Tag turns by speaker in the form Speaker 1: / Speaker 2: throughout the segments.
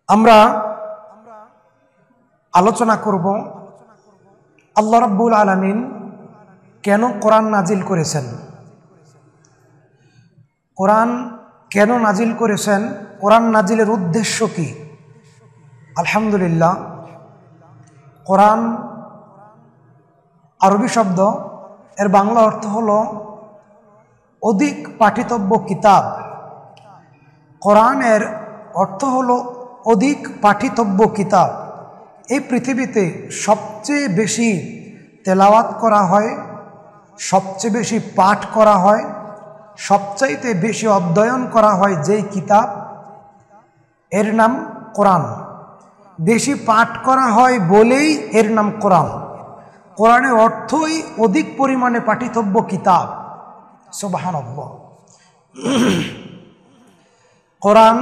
Speaker 1: আমরা আলোচনা করব আল্লাহ রাব্বুল আলামিন কেন কোরআন নাজিল করেছেন। কোরআন কেন নাজিল করেছেন, কোরআন নাজিলের উদ্দেশ্য কি। আলহামদুলিল্লাহ, কোরআন আরবি শব্দ, এর বাংলা অর্থ হলো অধিক পাঠিতব্য কিতাব। কোরআনের অর্থ হলো অধিক পাঠিতব্য কিতাব। এই পৃথিবীতে সবচেয়ে বেশি তেলাওয়াত করা হয়, সবচেয়ে বেশি পাঠ করা হয়, সবচাইতে বেশি অধ্যয়ন করা হয় যেই কিতাব, এর নাম কোরআন। বেশি পাঠ করা হয় বলেই এর নাম কোরআন। কোরআনের অর্থই অধিক পরিমাণে পাঠিতব্য কিতাব। সুবহানাল্লাহ। কোরআন,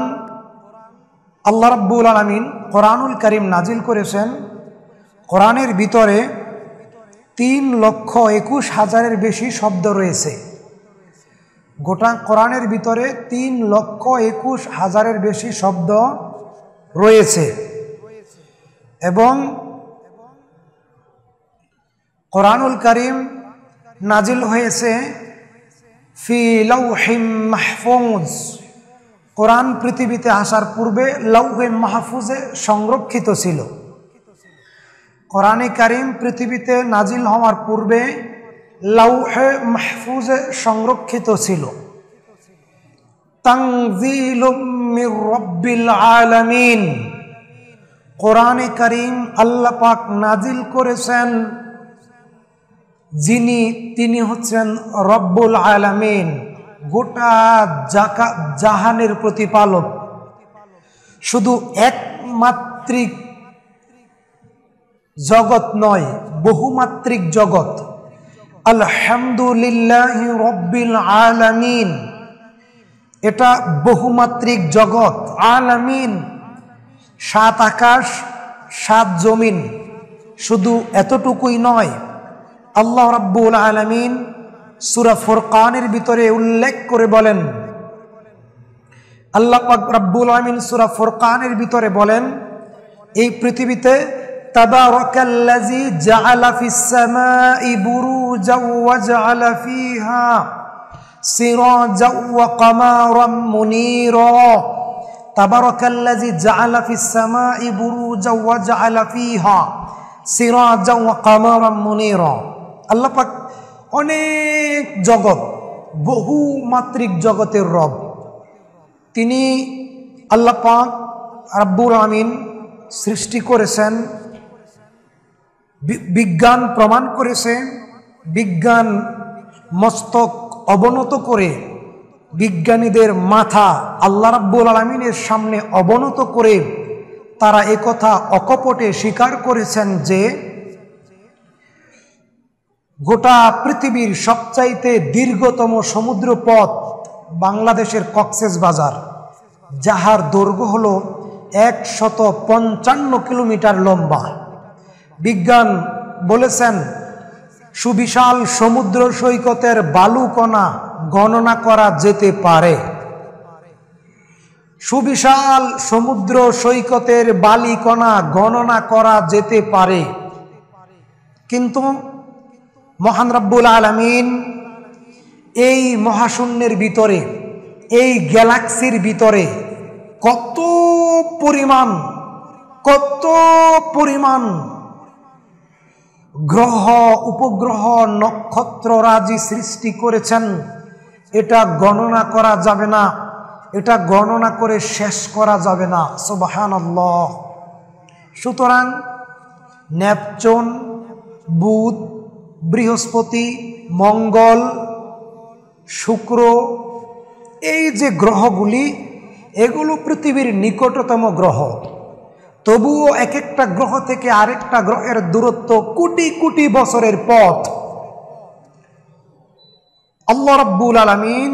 Speaker 1: আল্লাহ রাব্বুল আলামিন কোরআনুল কারীম নাজিল করেছেন। কোরআনের ভিতরে 3,21,000-এর বেশি শব্দ রয়েছে। গোটা কোরআনের ভিতরে 3,21,000-এর বেশি শব্দ রয়েছে এবং কোরআনুল কারীম নাজিল হয়েছে ফি লাউহিম মাহফুজ। কোরআন পৃথিবীতে আসার পূর্বে লাউহে মাহফুজে সংরক্ষিত ছিল। কোরআনে কারীম পৃথিবীতে নাজিল হওয়ার পূর্বে লাউহে মাহফুজে সংরক্ষিত ছিল। তানজিলুম মির রাব্বিল আলামিন। কোরআনে কারীম আল্লাহ পাক নাজিল করেছেন তিনি হচ্ছেন রব্বুল আলামিন, গোটা জাহানের প্রতিপালক। শুধু একমাত্রিক জগৎ নয়, বহুমাত্রিক জগৎ। আলহামদুলিল্লাহি রব্বিল আলামিন, এটা বহুমাত্রিক জগৎ। আলামিন, 7 আকাশ 7 জমিন। শুধু এতটুকুই নয়, আল্লাহ রাব্বুল আলামিন সূরা ফুরকানের ভিতরে উল্লেখ করে বলেন, আল্লাহ পাক রাব্বুল আলামিন সূরা ফুরকানের ভিতরে বলেন, এই পৃথিবীতে তাবারাকাল্লাযী জাআলা ফিস সামাই বুরুজাও ওয়া জাআলা ফিহা সিরাজাও ওয়া কামারাম মুনীরা। তাবারাকাল্লাযী জাআলা ফিস সামাই বুরুজাও ওয়া জাআলা ফিহা সিরাজাও ওয়া কামারাম মুনীরা। আল্লাহ পাক অনেক জগৎ, বহুমাত্রিক জগতের রব। তিনি আল্লাহ পাক রাব্বুল আলামিন সৃষ্টি করেছেন। বিজ্ঞান প্রমাণ করেছে, বিজ্ঞান মস্তক অবনত করে, বিজ্ঞানীদের মাথা আল্লাহ রাব্বুল আলামিনের সামনে অবনত করে তারা একথা অকপটে স্বীকার করেছেন যে গোটা পৃথিবীর সবচাইতে দীর্ঘতম সমুদ্র পথ বাংলাদেশের কক্সবাজার, যাহার দৈর্ঘ্য হল 155 কিলোমিটার লম্বা। বিজ্ঞান বলেছেন সুবিশাল সমুদ্র সৈকতের বালুকণা গণনা করা যেতে পারে। সুবিশাল সমুদ্র সৈকতের বালিকণা গণনা করা যেতে পারে, কিন্তু মহান রব্বুল আলামিন এই মহাশূন্যের ভিতরে, এই গ্যালাক্সির ভিতরে কত পরিমাণ গ্রহ, উপগ্রহ, নক্ষত্ররাজি সৃষ্টি করেছেন, এটা গণনা করা যাবে না, এটা গণনা করে শেষ করা যাবে না। সুবহানাল্লাহ। সুতরাং নেপচুন, বুধ, বৃহস্পতি, মঙ্গল, শুক্র, এই যে গ্রহগুলি, এগুলো পৃথিবীর নিকটতম গ্রহ। তবুও এক একটা গ্রহ থেকে আরেকটা গ্রহের দূরত্ব কোটি কোটি বছরের পথ। আল্লাহ রাব্বুল আলামিন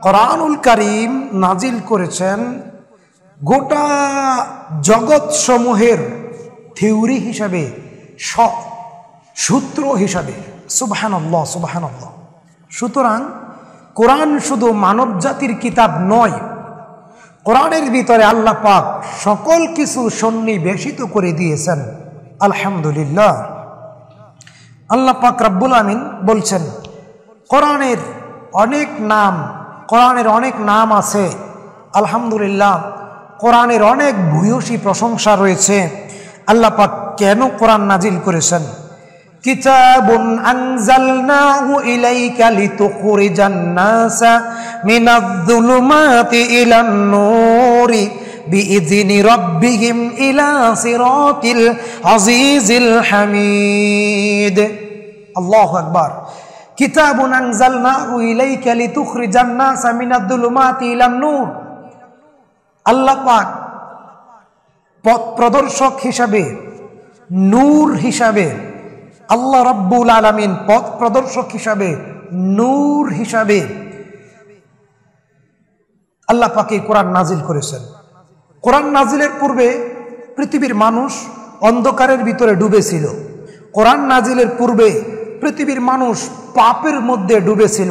Speaker 1: কোরআনুল কারীম নাজিল করেছেন গোটা জগৎ সমূহের থিওরি হিসাবে, সূত্র হিসাবে। সুবহানাল্লাহ, সুবহানাল্লাহ। সুতরাং কোরআন শুধু মানব জাতির কিতাব নয়, কোরআনের ভিতরে আল্লাহ পাক সকল কিছু সন্নিবেশিত করে দিয়েছেন। আলহামদুলিল্লাহ। আল্লাহ পাক রব্বুল আমিন বলছেন কোরআনের অনেক নাম আছে। আলহামদুলিল্লাহ, কোরআনের অনেক ভূয়সী প্রশংসা রয়েছে। আল্লাহ পাক কেন কোরআন নাজিল করেছেন? কিতাবুন আনজালনাহু ইলাইকা লিতুখরিজান নাসা মিনায-যুলুমাতি ইলান নূরি বিইذনি রাব্বিহিম ইলা সিরাতিল আজিজিল হামিদ। আল্লাহু আকবার। কিতাবুন আনজালনাহু ইলাইকা লিতুখরিজান নাসা মিনায-যুলুমাতি ইলান নূর। আল্লাহ পাক পথ প্রদর্শক হিসাবে, নূর হিসাবে, আল্লাহ রাব্বুল আলামিন পথ প্রদর্শক হিসাবে, নূর হিসাবে আল্লাহ পাক এই কোরআন নাজিল করেছেন। কোরআন নাজিলের পূর্বে পৃথিবীর মানুষ অন্ধকারের ভিতরে ডুবেছিল। কোরআন নাজিলের পূর্বে পৃথিবীর মানুষ পাপের মধ্যে ডুবেছিল।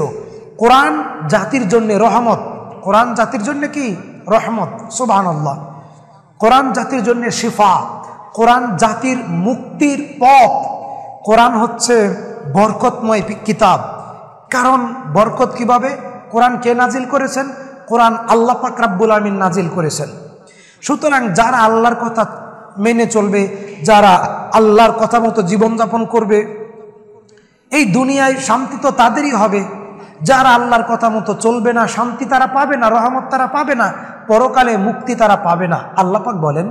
Speaker 1: কোরআন জাতির জন্য রহমত। কোরআন জাতির জন্য কি? রহমত। সুবহানাল্লাহ। কোরআন জাতির জন্য শিফা। কোরআন জাতির মুক্তির পথ। কোরআন হচ্ছে বরকতময় কিতাব। কারণ বরকত কিভাবে? কোরআন কে নাজিল করেছেন? কোরআন আল্লাহ পাক রব্বুল আমিন নাজিল করেছেন। সুতরাং যারা আল্লাহর কথা মেনে চলবে, যারা আল্লাহর কথা মতো জীবনযাপন করবে, এই দুনিয়ায় শান্তি তো তাদেরই হবে। যারা আল্লাহর কথা মতো চলবে না, শান্তি তারা পাবে না, রহমত তারা পাবে না, পরকালে মুক্তি তারা পাবে না। আল্লাহ পাক বলেন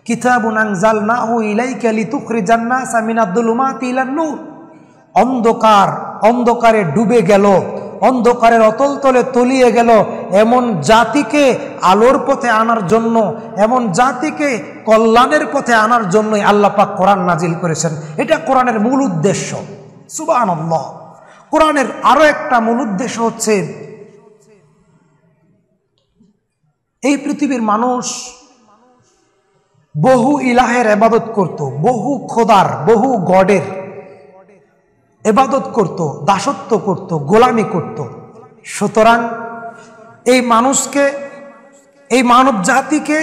Speaker 1: কিতাবুন আনজালনাহু ইলাইকা লিতুখরিজান নাসা মিনায-যুলুমাতি ইলান নূর। অন্ধকারে ডুবে গেল, অন্ধকারের অতল তলে তলিয়ে গেল এমন জাতিকে আলোর পথে আনার জন্য, এমন জাতিকে কল্যাণের পথে আনার জন্যই আল্লাহ পাক কোরআন নাজিল করেছেন। এটা কোরআনের মূল উদ্দেশ্য। সুবহানাল্লাহ। কোরআনের আরো একটা মূল উদ্দেশ্য হচ্ছে এই পৃথিবীর মানুষ বহু ইলাহের ইবাদত করত, বহু খোদার, বহু গডের ইবাদত করত, দাসত্ব করত, গোলামি করত। সুতরাং এই মানুষকে, এই মানব জাতিকে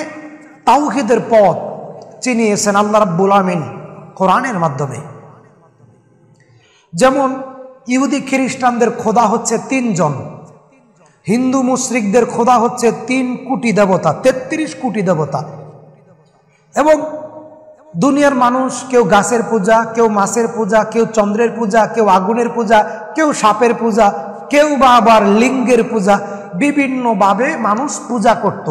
Speaker 1: তাওহীদের পথ চিনিয়েছেন আল্লাহ রাব্বুল আমিন কোরআনের মাধ্যমে। যেমন ইহুদি খ্রিস্টানদের খোদা হচ্ছে 3 জন, হিন্দু মুশরিকদের খোদা হচ্ছে 3 কোটি দেবতা, 33 কোটি দেবতা। এবং দুনিয়ার মানুষ কেউ গাছের পূজা, কেউ মাছের পূজা, কেউ চন্দ্রের পূজা, কেউ আগুনের পূজা, কেউ সাপের পূজা, কেউ বা আবার লিঙ্গের পূজা, বিভিন্নভাবে মানুষ পূজা করত।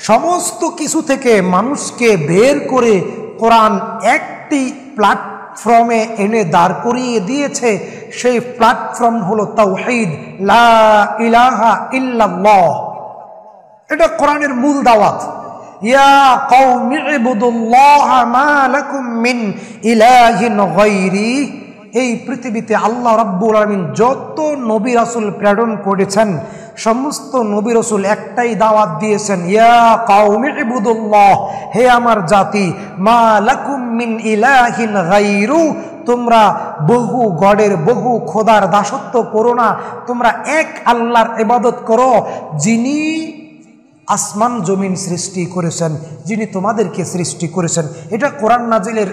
Speaker 1: সমস্ত কিছু থেকে মানুষকে বের করে কোরআন একটি প্ল্যাটফর্মে এনে দাঁড় করিয়ে দিয়েছে। সেই প্ল্যাটফর্ম হলো তাওহীদ, লা ইলাহা ইল্লাল্লাহ। এটা কোরআনের মূল দাওয়াত। ইয়া কওমি ইবুদুল্লাহা মা লাকুম মিন ইলাহিন গায়রি। এই পৃথিবীতে আল্লাহ রাব্বুল আলামিন যত নবী রাসূল প্রেরণ করেছেন, সমস্ত নবী রাসূল একটাই দাওয়াত দিয়েছেন, ইয়া কওমি ইবুদুল্লাহ, হে আমার জাতি, মা লাকুম মিন ইলাহিন গায়রু, তোমরা বহু গডের, বহু খোদার দাসত্ব করো না, তোমরা এক আল্লাহর ইবাদত করো, যিনি আসমান জমিন সৃষ্টি করেছেন, যিনি তোমাদেরকে সৃষ্টি করেছেন। এটা কোরআন নাজিলের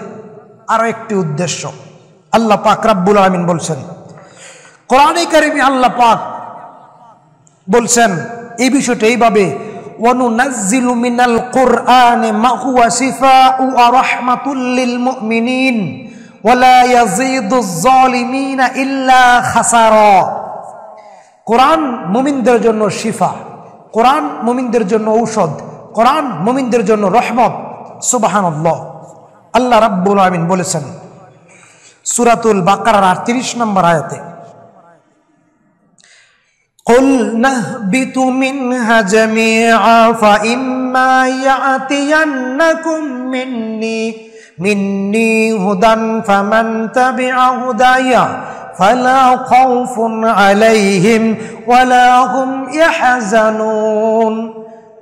Speaker 1: আরো একটি উদ্দেশ্য। আল্লাহ পাক রব্বুল আলামিন বলছেন কোরআনে কারিমে, আল্লাহ পাক বলছেন এই বিষয়টা এইভাবে, ওয়ানুনাজ্জিলু মিনাল কুরআনি মা হুয়া শিফাউ ওয়া রাহমাতুল লিল মুমিনিন ওয়া লা ইয়াজিদুজ জালিমিনা ইল্লা খাসারা। কোরআন মুমিনদের জন্য শিফা, কোরআন মুমিনদের জন্য ঔষধ, কোরআন মুমিনদের জন্য রহমত। সুবহানাল্লাহ। আল্লাহ রাব্বুল আলামিন বলেছেন সূরাতুল বাকারার 38 নম্বর আয়াতে, কুল নাহবিতু মিনহা জামিআ ফাইম্মা ইয়াতিয়ান্নাকুম মিন্নি হুদান ফামান তাবিআ হুদায়া ফালা খাউফুন আলাইহিম ওয়ালা হুম ইয়াহজানুন।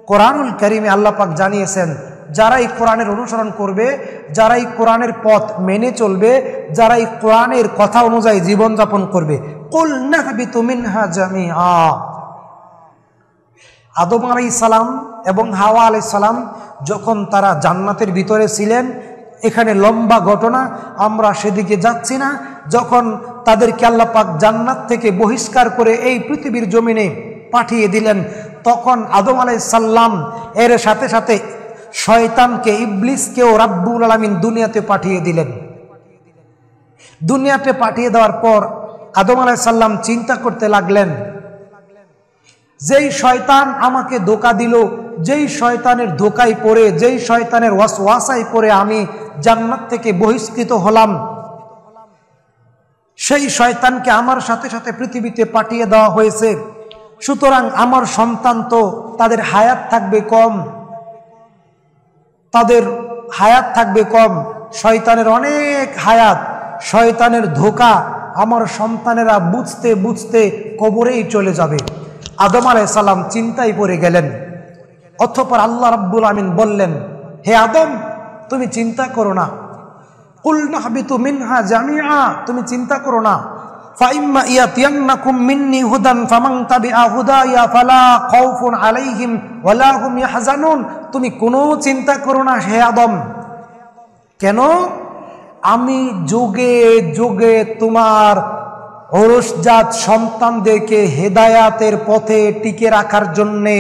Speaker 1: কোরআনুল কারীমে আল্লাহ পাক জানিয়েছেন, যারা এই কোরআনের অনুসরণ করবে, যারা এই কোরআনের পথ মেনে চলবে, যারা এই কোরআনের কথা অনুযায়ী জীবনযাপন করবে, কুল নাহবিতু মিনহা জামিআ। আদম আলাইহিস সালাম এবং হাওয়া আলাইহিস সালাম যখন তারা জান্নাতের ভিতরে ছিলেন, এখানে লম্বা ঘটনা, আমরা সেদিকে যাচ্ছি না। যখন তাদেরকে আল্লাহ পাক জান্নাত থেকে বহিষ্কার করে এই পৃথিবীর জমিনে পাঠিয়ে দিলেন, তখন আদম আলাইহিস সালাম এর সাথে সাথে শয়তানকে, ইবলিসকেও রাব্বুল আলামিন দুনিয়াতে পাঠিয়ে দিলেন। দুনিয়াতে পাঠিয়ে দেওয়ার পর আদম আলাইহিস সালাম চিন্তা করতে লাগলেন, যেই শয়তান আমাকে ধোঁকা দিল, যেই শয়তানের ধোঁকায় পড়ে, যেই শয়তানের ওয়াসওয়াসায় পড়ে আমি জান্নাত থেকে বহিষ্কৃত হলাম, সেই শয়তানকে আমার সাথে সাথে পৃথিবীতে পাঠিয়ে দেওয়া হয়েছে। সুতরাং আমার সন্তান তো তাদের হায়াত থাকবে কম, তাদের হায়াত থাকবে কম, শয়তানের অনেক হায়াত, শয়তানের ধোঁকা আমার সন্তানেরা বুঝতে বুঝতে কবরেই চলে যাবে। আদম আলাইহিস সালাম চিন্তায় পড়ে গেলেন। অতঃপর আল্লাহ রাব্বুল আমিন বললেন, হে আদম, তুমি চিন্তা করো না, কুলনা হাবিতু মিনহা জামিআ, তুমি চিন্তা করো না, ফাইম্মা ইয়াতিয়ান্নাকুম মিন্নি হুদান ফামান তাবিআ হুদায়া ফালা খাউফুন আলাইহিম ওয়ালা হুম ইয়াহজানুন। তুমি কোনো চিন্তা করো না হে আদম। কেন? আমি যুগে যুগে তোমার ঔরসজাত সন্তানদেরকে হেদায়াতের পথে টিকে রাখার জন্যে,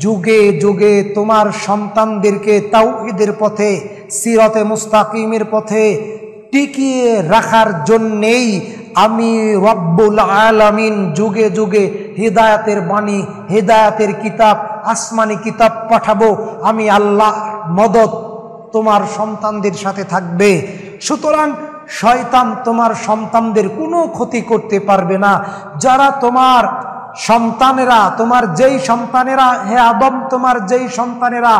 Speaker 1: যুগে যুগে তোমার সন্তানদেরকে তাওহীদের পথে, সিরাতে মুস্তাকিমের পথে টিকিয়ে রাখার জন্যেই আমি রব্বুল আলামিন যুগে যুগে হেদায়াতের বাণী, হেদায়াতের কিতাব, আসমানি কিতাব পাঠাবো। আমি আল্লাহ মদদ তোমার সন্তানদের সাথে থাকবে। সুতরাং শয়তান তোমার সন্তানদের কোনো ক্ষতি করতে পারবে না। যারা তোমার সন্তানেরা, তোমার যেই সন্তানেরা, হে আদম, তোমার যেই সন্তানেরা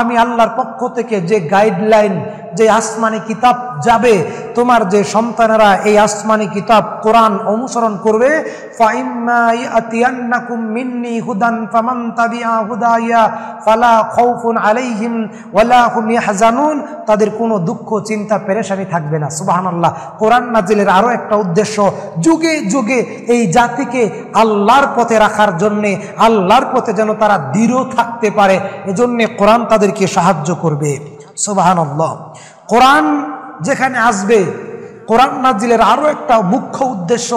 Speaker 1: আমি আল্লাহর পক্ষ থেকে যে গাইডলাইন, যে আসমানি কিতাব যাবে, তোমার যে সন্তানেরা এই আসমানি কিতাব কোরআন অনুসরণ করবে, ফাইম্মা ইয়াতিয়ান্নাকুম মিন্নি হুদান ফামান তাবিআ হুদায়া ফালা খাউফুন আলাইহিম ওয়ালা হুম ইয়াহজানুন, তাদের কোনো দুঃখ চিন্তা পেরেশানি থাকবে না। সুবহানাল্লাহ। কোরআন নাজিলের আরো একটা উদ্দেশ্য, যুগে যুগে এই জাতিকে আল্লাহর পথে রাখার জন্যে, আল্লাহর পথে যেন তারা দৃঢ় থাকতে পারে, এজন্যে কোরআন তাদেরকে সাহায্য করবে। সুবহানাল্লাহ। কোরআন যেখানে আসবে, কোরআন নাজিলের আরো একটা মুখ্য উদ্দেশ্য,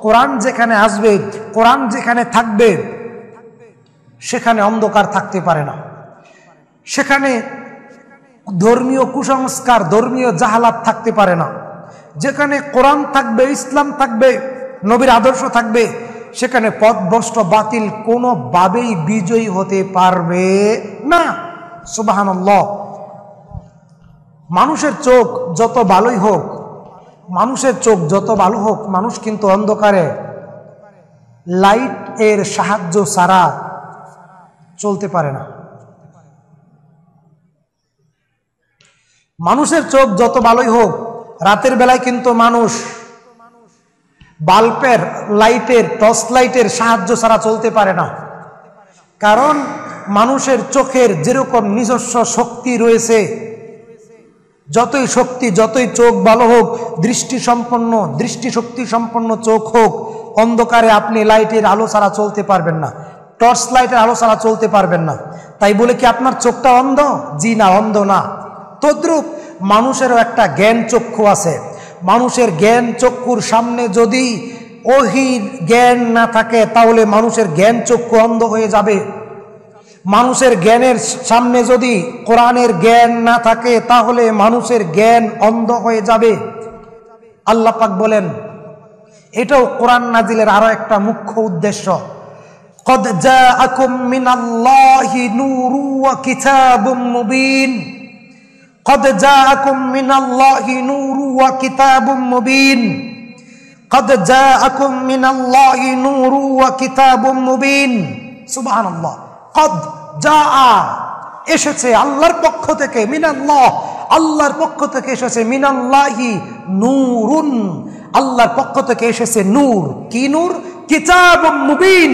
Speaker 1: কোরআন যেখানে আসবে, কোরআন যেখানে থাকবে, সেখানে অন্ধকার থাকতে পারে না, সেখানে ধর্মীয় কুসংস্কার, ধর্মীয় জাহালাত থাকতে পারে না। যেখানে কোরআন থাকবে, ইসলাম থাকবে, নবীর আদর্শ থাকবে, সেখানে পথভ্রষ্ট বাতিল কোনোভাবেই বিজয়ী হতে পারবে না। সুবহানাল্লাহ। মানুষের চোখ যত ভালোই হোক, মানুষের চোখ যত ভালো হোক, মানুষ কিন্তু অন্ধকারে লাইট এর সাহায্য ছাড়া চলতে পারে না। মানুষের চোখ যত ভালোই হোক, রাতের বেলায় কিন্তু মানুষ বাল্বের, লাইটের, টর্চ লাইটের সাহায্য ছাড়া চলতে পারে না। কারণ মানুষের চোখের যেরকম নিজস্ব শক্তি রয়েছে, যতই শক্তি, যতই চোখ ভালো হোক, দৃষ্টিশক্তি সম্পন্ন চোখ হোক, অন্ধকারে আপনি লাইটের আলো ছাড়া চলতে পারবেন না, টর্চ লাইটের আলো ছাড়া চলতে পারবেন না। তাই বলে কি আপনার চোখটা অন্ধ? জি না, অন্ধ না। তদ্রূপ মানুষেরও একটা জ্ঞান চক্ষু আছে। মানুষের জ্ঞান চক্ষুর সামনে যদি ওহীর জ্ঞান না থাকে, তাহলে মানুষের জ্ঞান চক্ষু অন্ধ হয়ে যাবে। মানুষের জ্ঞানের সামনে যদি কোরআনের জ্ঞান না থাকে, তাহলে মানুষের জ্ঞান অন্ধ হয়ে যাবে। আল্লাহ পাক বলেন, এটাও কোরআন নাজিলের আরো একটা মুখ্য উদ্দেশ্য, কদ জাআকুম মিনাল্লাহি নূরুন ওয়া কিতাবুম মুবিন। কদ জাআকুম মিনাল্লাহি নূরুন ওয়া কিতাবুম মুবিন। কদ জাআকুম মিনাল্লাহি নূরুন ওয়া কিতাবুম মুবিন। সুবহানাল্লাহ। কদ জাআ, এসেছে আল্লাহর পক্ষ থেকে, মিনাল্লাহ, আল্লাহর পক্ষ থেকে এসেছে, মিনাল্লাহি নূরুন, আল্লাহর পক্ষ থেকে এসেছে নূর। কি নূর? কিতাবুম মুবিন,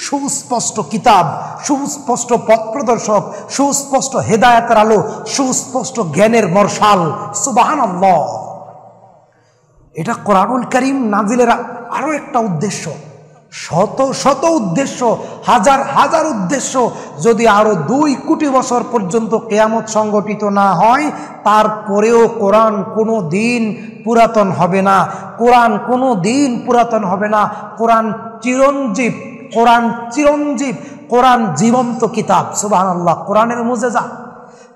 Speaker 1: সুস্পষ্ট কিতাব, সুস্পষ্ট পথ প্রদর্শক, সুস্পষ্ট হেদায়েতের আলো, সুস্পষ্ট জ্ঞানের মর্শাল। সুবহানাল্লাহ। এটা কোরআনুল কারীম নাজিলের আরো একটা উদ্দেশ্য। শত শত উদ্দেশ্য, হাজার হাজার উদ্দেশ্য, যদি আরো 2 কোটি বছর পর্যন্ত কিয়ামত সংগঠিত না হয়, তারপরেও কোরআন কোনো দিন পুরাতন হবে না। কোরআন কোনো দিন পুরাতন হবে না। কোরআন চিরঞ্জীব, কোরআন চিরঞ্জীব, কোরআন জীবন্ত কিতাব। সুবহানাল্লাহ। কোরআনের মুজেজা,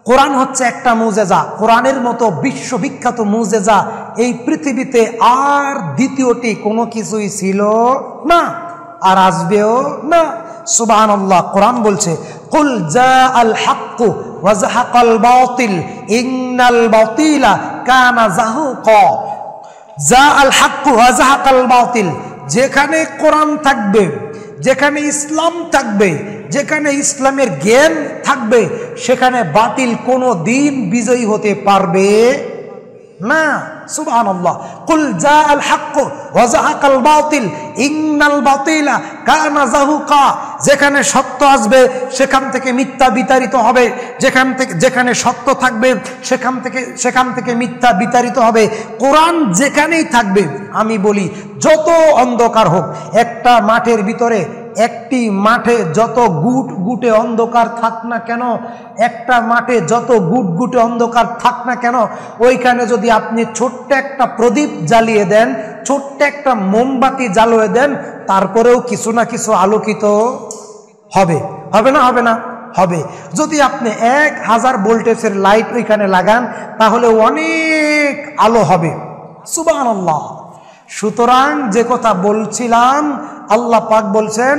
Speaker 1: কোরআন হচ্ছে একটা মুজেজা। কোরআনের মতো বিশ্ববিখ্যাত মুজেজা এই পৃথিবীতে আর দ্বিতীয়টি কোনো কিছুই ছিল না, আর আসবেও না। সুবহানাল্লাহ। কোরআন বলছে, কুল জাআল হাক্কু ওয়া যাহাকাল বাতিল ইন্নাল বাতিলা কানা যাহুকা। জাআল হাক্কু ওয়া যাহাকাল বাতিল, যেখানে কোরআন থাকবে, যেখানে ইসলাম থাকবে, যেখানে ইসলামের জ্ঞান থাকবে, সেখানে বাতিল কোনো দিন বিজয়ী হতে পারবে না। সুবহানাল্লাহ। কুল জাআল হাক্কু ওয়া যাহাকাল বাতিল ইন্নাল বাতিলা কানা যাহুকা। যেখানে সত্য আসবে সেখান থেকে মিথ্যা বিতাড়িত হবে, যেখানে সত্য থাকবে সেখান থেকে মিথ্যা বিতাড়িত হবে। কোরআন যেখানেই থাকবে, আমি বলি যত অন্ধকার হোক, একটা মাঠের ভিতরে, একটি মাঠে যত গুটে অন্ধকার থাক না কেন, একটা মাঠে যত গুটে অন্ধকার থাক না কেন, ওইখানে যদি আপনি ছোট্ট একটা প্রদীপ জ্বালিয়ে দেন, ছোট্ট একটা মোমবাতি জ্বালিয়ে দেন, তারপরেও কিছু না কিছু আলোকিত হবে। হবে না? হবে না? হবে। যদি আপনি 1000 ভোল্টেজের লাইট ওইখানে লাগান, তাহলে অনেক আলো হবে। সুবহানাল্লাহ। সুতরাং যে কথা বলছিলাম, আল্লাহ পাক বলছেন,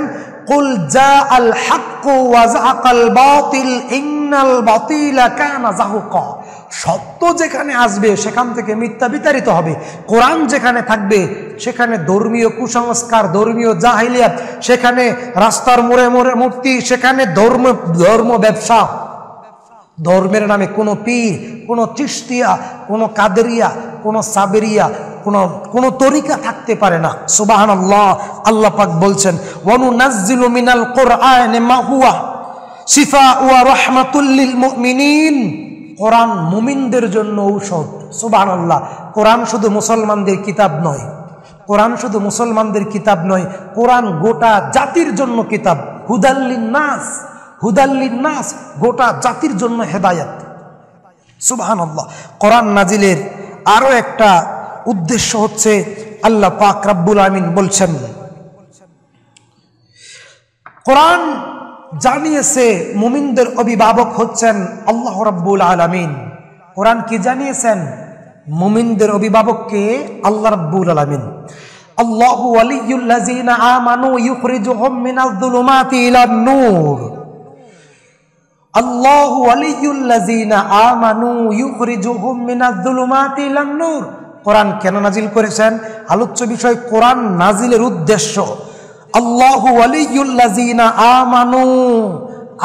Speaker 1: কুল জাআল হাক্কু ওয়া যাহাকাল বাতিল ইন্নাল বাতিলা কানা যাহুকা। সত্য যেখানে আসবে সেখান থেকে মিথ্যা বিতাড়িত হবে। কোরআন যেখানে থাকবে সেখানে ধর্মীয় কুসংস্কার, ধর্মীয় জাহিলিয়াত, সেখানে রাস্তার মোড়ে মোড়ে মূর্তি, সেখানে ধর্ম ব্যবসা, ধর্মের নামে কোনো পীর, কোনো চিশতিয়া, কোনো কাদেরিয়া, কোনো সাবেরিয়া, কোনো তরিকা থাকতে পারে না। সুবহানাল্লাহ। আল্লাহ পাক বলছেন, ওয়া নুনাজ্জিলু মিনাল কুরআনি মা হুয়া শিফাউ ওয়া রাহমাতুল লিল মুমিনিন। কোরআন মুমিনদের জন্য ঔষধ। সুবহানাল্লাহ। কোরআন শুধু মুসলমানদের কিতাব নয়, কোরআন শুধু মুসলমানদের কিতাব নয়, কোরআন গোটা জাতির জন্য কিতাব। হুদাল্লিন নাস, হুদাল্লিন নাস, গোটা জাতির জন্য হেদায়েত। সুবহানাল্লাহ। কোরআন নাজিলের আরো একটা উদ্দেশ্য হচ্ছে, আল্লাহ পাক রব্বুল আমিন বলছেন, কোরআন জানিয়েছে মুমিনদের অভিভাবক হচ্ছেন আল্লাহ রাব্বুল আলামিন। কোরআন কি জানিয়েছেন? মুমিনদের অভিভাবককে আল্লাহ রাব্বুল আলামিন। আল্লাহু ওয়ালিয়ুল লাযিনা আমানু ইউখরিজুহুম মিনাজ যুলুমাতি ইলান নূর। আল্লাহু ওয়ালিয়ুল লাযিনা আমানু ইউখরিজুহুম মিনাজ যুলুমাতি ইলান নূর। কোরআন কেন নাজিল করেছেন? আলোচ্য বিষয় কোরআন নাজিলের উদ্দেশ্য। আল্লাহু ওয়ালিয়ুল লাযিনা আমানু,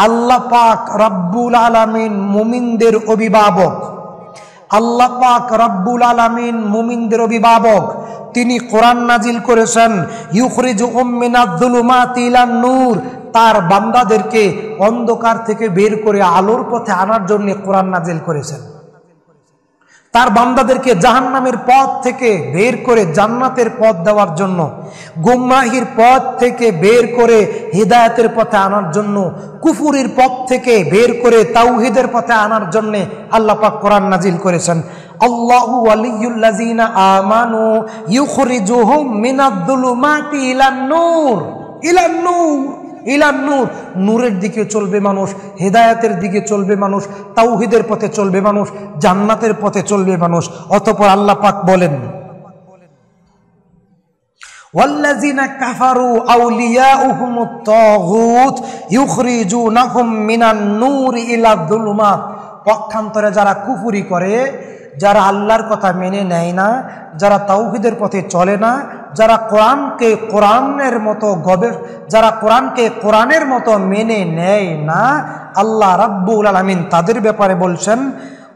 Speaker 1: আল্লাহ পাক রব্বুল আলামিন মুমিনদের অভিভাবক। আল্লাহ পাক রব্বুল আলামিন মুমিনদের অভিভাবক। তিনি কোরআন নাজিল করেছেন ইউখরিজুহুম মিনাজ যুলুমাতি ইলান নূর, তার বান্দাদেরকে অন্ধকার থেকে বের করে আলোর পথে আনার জন্য কোরআন নাজিল করেছেন। তার বান্দাদেরকে জাহান্নামের পথ থেকে বের করে জান্নাতের পথ দেওয়ার জন্য, গুমরাহির পথ থেকে বের করে হিদায়াতের পথে আনার জন্য, কুফুরির পথ থেকে বের করে তাওহীদের পথে আনার জন্য আল্লাহ পাক কোরআন নাজিল করেছেন। আল্লাহু ওয়ালিয়ুল লাযিনা আমানু ইউখরিজুহুম মিনাজ যুলুমাতি ইলান নূর। ইলান নূর, ইলান নূর, নূরের দিকে চলবে মানুষ, হেদায়েতের দিকে চলবে মানুষ, তাওহীদের পথে চলবে মানুষ, জান্নাতের পথে চলবে মানুষ। অতঃপর আল্লাহ পাক বলেন, ওয়াল্লাযিনা কাফারু আউলিয়াউহুমুত তাগুত ইউখরিজুনাহুম মিনান নূরি ইলায যুলুমাত। পক্ষান্তরে যারা কুফরি করে, যারা আল্লাহর কথা মেনে নেয় না, যারা তাওহীদের পথে চলে না, যারা কোরআনকে কোরআনের মতো মেনে নেয় না, আল্লাহ রাব্বুল আলামিন তাদের ব্যাপারে বলছেন,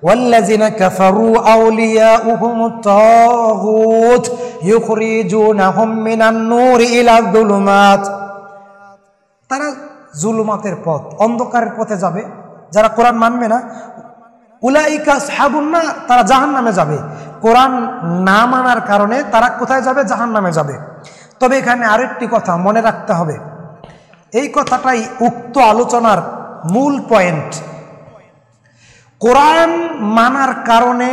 Speaker 1: ওয়াল্লাযিনা কাফারু আউলিয়াউহুমুত তাগুত ইউখরিজুনাহুম মিনান নূরি ইলা যুলুমাত। তারা জুলুমাতের পথ, অন্ধকারের পথে যাবে। যারা কোরআন মানবে না, উলাইকা আসহাবুন নার, তারা জাহান্নামে যাবে। কোরআন না মানার কারণে তারা কোথায় যাবে? জাহান্নামে যাবে। তবে এখানে আরেকটি কথা মনে রাখতে হবে, এই কথাটাই উক্ত আলোচনার মূল পয়েন্ট। কোরআন মানার কারণে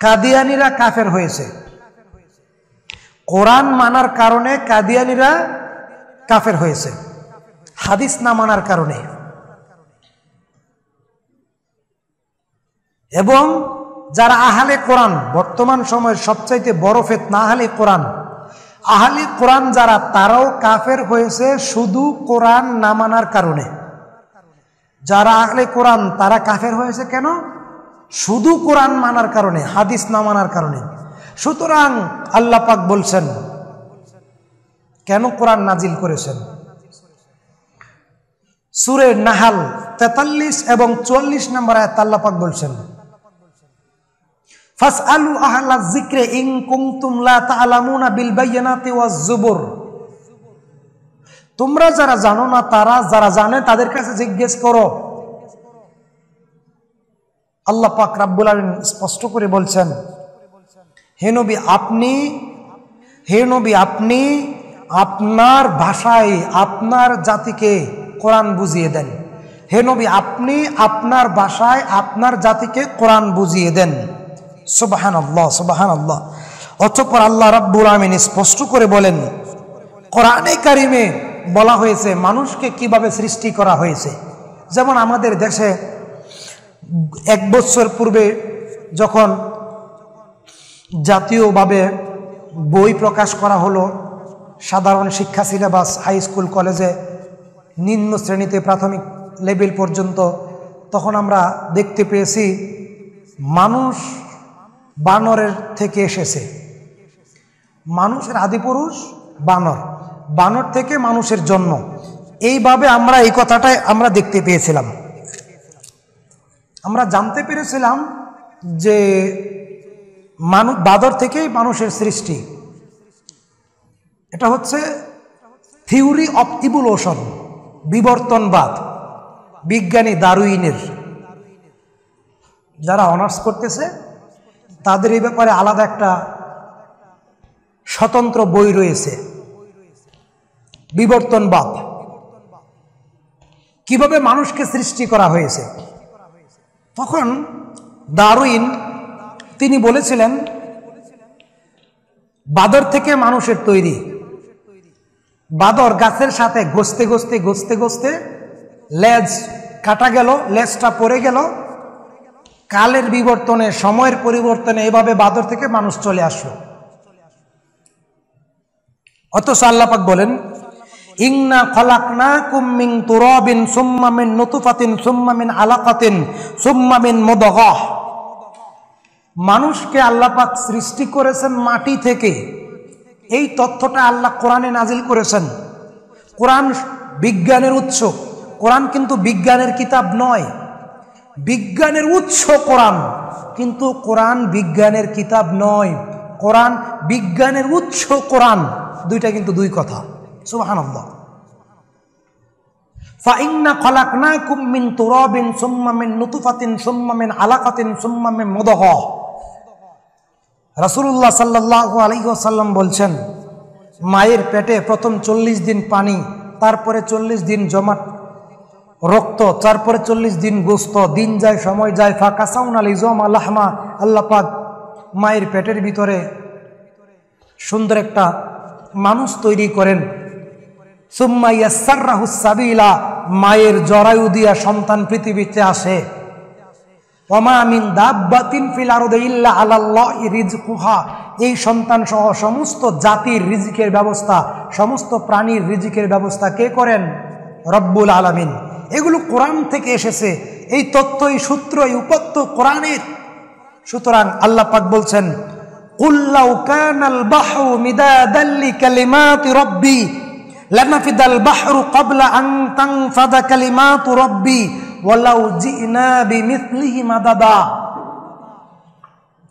Speaker 1: কাদিয়ানীরা কাফের হয়েছে, কোরআন মানার কারণে কাদিয়ানীরা কাফের হয়েছে, হাদিস না মানার কারণে। এবং যারা আহলে কোরআন, বর্তমান সময়ের সবচাইতে বড় ফিতনা আহলে কোরআন, আহলে কোরআন যারা, তারাও কাফের হয়েছে শুধু কোরআন না মানার কারণে। যারা আহলে কোরআন তারা কাফের হয়েছে কেন? শুধু কোরআন মানার কারণে, হাদিস না মানার কারণে। সুতরাং আল্লাহ পাক বলছেন, কেন কোরআন নাজিল করেছেন? সূরা নাহাল 43 এবং 44 নম্বর আয়াত আল্লাহ পাক বলছেন, ফাসআলু আহলা যিকরি ইন কুনতুম লা তা'লামুনা বিল বায়িনাতি ওয়াজ জুবুর। তোমরা যারা জানো না, তারা যারা জানে তাদের কাছে জিজ্ঞেস করো। আল্লাহ পাক রব্বুল আলামিন স্পষ্ট করে বলছেন, হে নবী আপনি আপনার ভাষায় আপনার জাতিকে কোরআন বুঝিয়ে দেন। হে নবী আপনি আপনার ভাষায় আপনার জাতিকে কোরআন বুঝিয়ে দেন। সুবহানাল্লাহ, সুবহানাল্লাহ। অতঃপর আল্লাহ রাব্বুল আলামিন স্পষ্ট করে বলেন, কোরআনে কারিমে বলা হয়েছে মানুষকে কিভাবে সৃষ্টি করা হয়েছে। যেমন আমাদের দেশে 1 বছর পূর্বে যখন জাতীয়ভাবে বই প্রকাশ করা হলো, সাধারণ শিক্ষা সিলেবাস, হাই স্কুল কলেজে নিম্ন শ্রেণীতে প্রাথমিক লেভেল পর্যন্ত, তখন আমরা দেখতে পেয়েছি মানুষ বানরের থেকে এসেছে। মানুষের আদিপুরুষ বানর, বানর থেকে মানুষের জন্ম, এইভাবে আমরা এই কথাটাই আমরা দেখতে পেয়েছিলাম। আমরা জানতে পেরেছিলাম যে বাদর থেকেই মানুষের সৃষ্টি। এটা হচ্ছে থিওরি অফ ইভলিউশন, বিবর্তনবাদ, বিজ্ঞানী ডারউইনের। যারা অনার্স করতেছে তাদের এই ব্যাপারে আলাদা একটা স্বতন্ত্র বই রয়েছে, বিবর্তনবাদ, কিভাবে মানুষকে সৃষ্টি করা হয়েছে। তখন ডারউইন তিনি বলেছিলেন বাদর থেকে মানুষের তৈরি। বাদর গাছের সাথে ঘষতে ঘষতে ঘষতে ঘষতে লেজ কাটা গেল, লেজটা পড়ে গেল, কালের বিবর্তনে, সময়ের পরিবর্তনে এভাবে বাদর থেকে মানুষ চলে আসলো। অথচ আল্লাহ পাক বলেন, ইন্না খলাকনাকুম মিন তুরাবিন সুম্মা মিন নুতফাতিন সুম্মা মিন আলাকাতিন সুম্মা মিন মুদগাহ। মানুষকে আল্লাহ পাক সৃষ্টি করেছেন মাটি থেকে। এই তথ্যটা আল্লাহ কোরআনে নাজিল করেছেন। কোরআন বিজ্ঞানের উৎস। কোরআন কিন্তু বিজ্ঞানের কিতাব নয়, বিজ্ঞানের উৎস কোরআন, কিন্তু কোরআন বিজ্ঞানের কিতাব নয়। কোরআন বিজ্ঞানের উৎস কোরআন, দুইটা কিন্তু দুই কথা। সুবহানাল্লাহ। ফাইন্না খলাকনাকুম মিন তুরাবিন সুম্মা মিন নুতফাতিন সুম্মা মিন আলাকাতিন সুম্মা মিন মুদগাহ। রাসূলুল্লাহ সাল্লাল্লাহু আলাইহি ওয়াসাল্লাম বলছেন, মায়ের পেটে প্রথম 40 দিন পানি, তারপরে 40 দিন জমাট রক্ত, তারপরে 40 দিন গোস্ত, দিন যায় সময় যায়, ফাকাসাউনা লিজামা লাহমা। আল্লাহ পাক মায়ের পেটের ভিতরে সুন্দর একটা মানুষ তৈরি করেন। সুম্মা ইয়াসসাররাহু সাবিলা, মায়ের জরায়ু দিয়া সন্তান পৃথিবীতে আসে। ওমা মিন দাব্বাতিন ফিল আরদি ইল্লা আলাল্লাহি রিজকুহা। এই সন্তান সহ সমস্ত জাতির রিজিকের ব্যবস্থা, সমস্ত প্রাণীর রিজিকের ব্যবস্থা কে করেন? রব্বুল আলামিন। এগুলো কোরআন থেকে এসেছে, এই তথ্য, এই সূত্র, এই উপত্য কোরআনের। সুতরাং আল্লাহ পাক বলছেন, কুল লাউ কানাল বাহরু মিদাদাল লিকালিমাতি রাব্বি লানাফিদাল বাহরু ক্বাবলা আন তানফাদা কালিমাতু রাব্বি ওয়ালাউ জিনা বিমিসলিহি মাদাদা।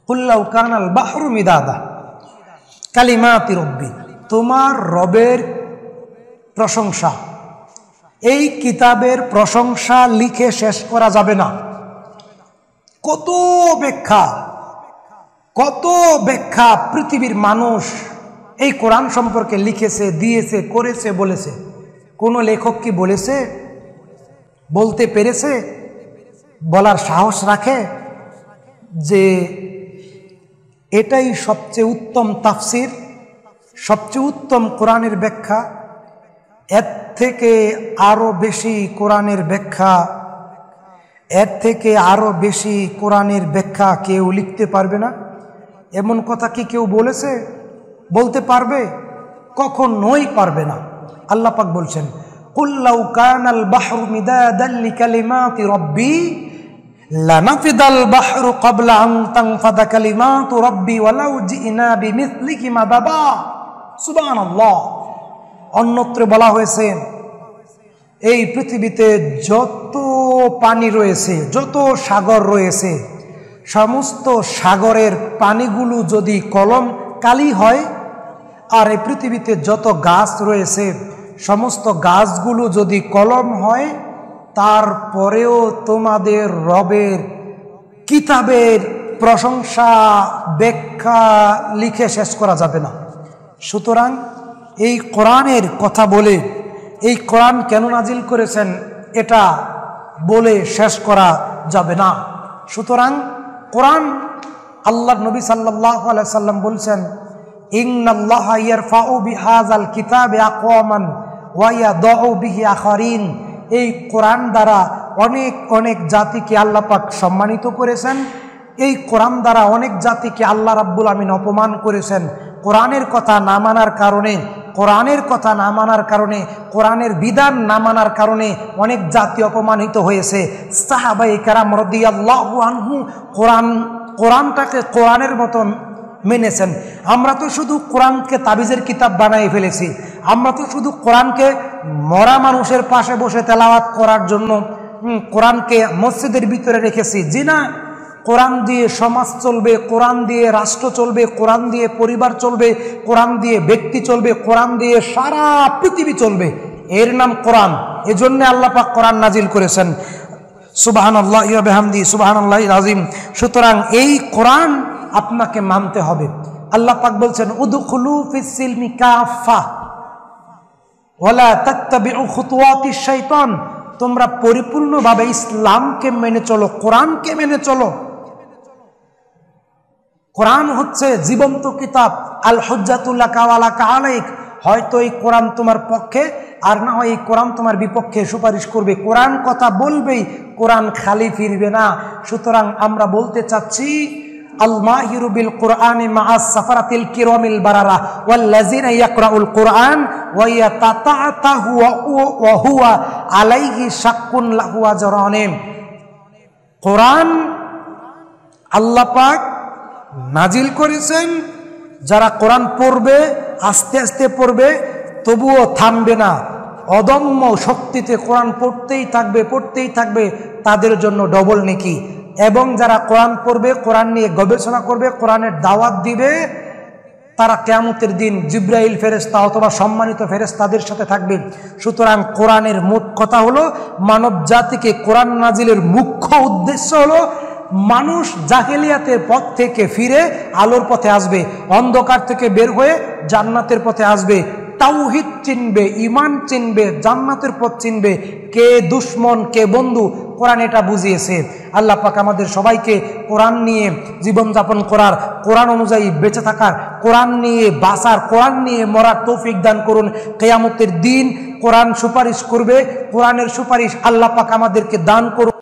Speaker 1: কুল লাউ কানাল বাহরু মিদাদা কালিমাতি রাব্বি। তোমার রবের প্রশংসা, এই কিতাবের প্রশংসা লিখে শেষ করা যাবে না। কত ব্যাখ্যা, কত ব্যাখ্যা পৃথিবীর মানুষ এই কোরআন সম্পর্কে লিখেছে, দিয়েছে, করেছে, বলেছে? কোনো লেখক কি বলেছে? বলতে পেরেছে? বলার সাহস রাখে যে এটাই সবচেয়ে উত্তম তাফসির, সবচেয়ে উত্তম কোরআনের ব্যাখ্যা, এর থেকে আরো বেশি কোরআনের ব্যাখ্যা, এর থেকে আরো বেশি কোরআনের ব্যাখ্যা কেউ লিখতে পারবে না? এমন কথা কি কেউ বলেছে? বলতে পারবে? কখনোই পারবে না। আল্লাহ পাক বলছেন, কুল লাউ কানাল বাহরু মিদাদান লিকালিমাতি রাব্বি লানাফিদাল বাহরু ক্বাবলা আন তানফাদা কালিমাতু রাব্বি ওয়ালাউ জিনা বিমিসলিহি মাদাদা। সুবহানাল্লাহ। অন্যত্র বলা হয়েছে, এই পৃথিবীতে যত পানি রয়েছে, যত সাগর রয়েছে, সমস্ত সাগরের পানিগুলো যদি কলম কালি হয়, আর এই পৃথিবীতে যত গাছ রয়েছে সমস্ত গাছগুলো যদি কলম হয়, তারপরেও তোমাদের রবের কিতাবের প্রশংসা ব্যাখ্যা লিখে শেষ করা যাবে না। সুতরাং এই কোরআনের কথা বলে, এই কোরআন কেন নাজিল করেছেন এটা বলে শেষ করা যাবে না। সুতরাং কোরআন, আল্লাহর নবী সাল্লাল্লাহু আলাইহি সাল্লাম বলছেন, ইন্নাল্লাহা ইয়ারফাউ বিহাযাল কিতাবি আকওয়ামান ওয়া ইয়াদাউ বিহি আখারিন। এই কোরআন দ্বারা অনেক অনেক জাতিকে আল্লাহ পাক সম্মানিত করেছেন। এই কোরআন দ্বারা অনেক জাতিকে আল্লাহ রাব্বুল আমিন অপমান করেছেন। কোরআনের কথা না মানার কারণে, কোরআনের কথা না মানার কারণে, কোরআনের বিধান না মানার কারণে অনেক জাতি অপমানিত হয়েছে। সাহাবায়ে কেরাম রাদিয়াল্লাহু আনহু কোরআনটাকে কোরআনের মতন মেনেছেন। আমরা তো শুধু কোরআনকে তাবিজের কিতাব বানিয়ে ফেলেছি। আমরা তো শুধু কোরআনকে মরা মানুষের পাশে বসে তেলাওয়াত করার জন্য কোরআনকে মসজিদের ভিতরে রেখেছি। জি না, কোরআন দিয়ে সমাজ চলবে, কোরআন দিয়ে রাষ্ট্র চলবে, কোরআন দিয়ে পরিবার চলবে, কোরআন দিয়ে ব্যক্তি চলবে, কোরআন দিয়ে সারা পৃথিবী চলবে। এর নাম কোরআন। এজন্য আল্লাহ পাক কোরআন নাজিল করেছেন। সুবহানাল্লাহি ওয়া বিহামদিহি সুবহানাল্লাহিল আযীম। সুতরাং এই কোরআন আপনাকে মানতে হবে। আল্লাহ পাক বলছেন, উদখুলু ফিস সিলমি কাফা ওয়ালা তাত্তাবিউ খুতুওয়াতিশ শাইতান। তোমরা পরিপূর্ণভাবে ইসলামকে মেনে চলো, কোরআনকে মেনে চলো। কোরআন হচ্ছে জীবন্ত কিতাব। আল হুজ্জাতুল লাকা ওয়া লাকা আলাইক। হয়তো এই কোরআন তোমার পক্ষে, আর না হয় এই কোরআন তোমার বিপক্ষে সুপারিশ করবে। কোরআন কথা বলবেই, কোরআন খালি ফিরবে না। সুতরাং আমরা বলতে চাচ্ছি, আল মাহিরু বিল কুরআনি মা'আস সাফারাতিল কিরামিল বারারা ওয়াল্লাযিনা ইয়াকরাউল কুরআন ওয়া ইয়াতাতাতাহু ওয়া হুয়া আলাইহি শাক্কুন লাহু আজরান। কোরআন আল্লাহ পাক নাজিল করেছেন, যারা কোরআন পড়বে, আস্তে আস্তে পড়বে, তবুও থামবে না, অদম্য শক্তিতে কোরআন পড়তেই থাকবে, পড়তেই থাকবে, তাদের জন্য ডবল নেকি। এবং যারা কোরআন পড়বে, কোরআন নিয়ে গবেষণা করবে, কোরআনের দাওয়াত দিবে, তারা কিয়ামতের দিন জিবরাইল ফেরেশতা অথবা সম্মানিত ফেরেশতাদের সাথে থাকবে। সুতরাং কোরআনের মোট কথা হলো, মানব জাতিকে কোরআন নাজিলের মুখ্য উদ্দেশ্য হলো মানুষ জাহেলিয়াতের পথ থেকে ফিরে আলোর পথে আসবে, অন্ধকার থেকে বের হয়ে জান্নাতের পথে আসবে, তাওহীদ চিনবে, ঈমান চিনবে, জান্নাতের পথ চিনবে। কে দুশ্মন কে বন্ধু, কোরআন এটা বুঝিয়েছে। আল্লাহ পাক আমাদের সবাইকে কোরআন নিয়ে জীবনযাপন করার, কোরআন অনুযায়ী বেঁচে থাকার, কোরআন নিয়ে বাঁচার, কোরআন নিয়ে মরার তৌফিক দান করুন। কিয়ামতের দিন কোরআন সুপারিশ করবে, কোরআনের সুপারিশ আল্লাহ পাক আমাদেরকে দান করুন।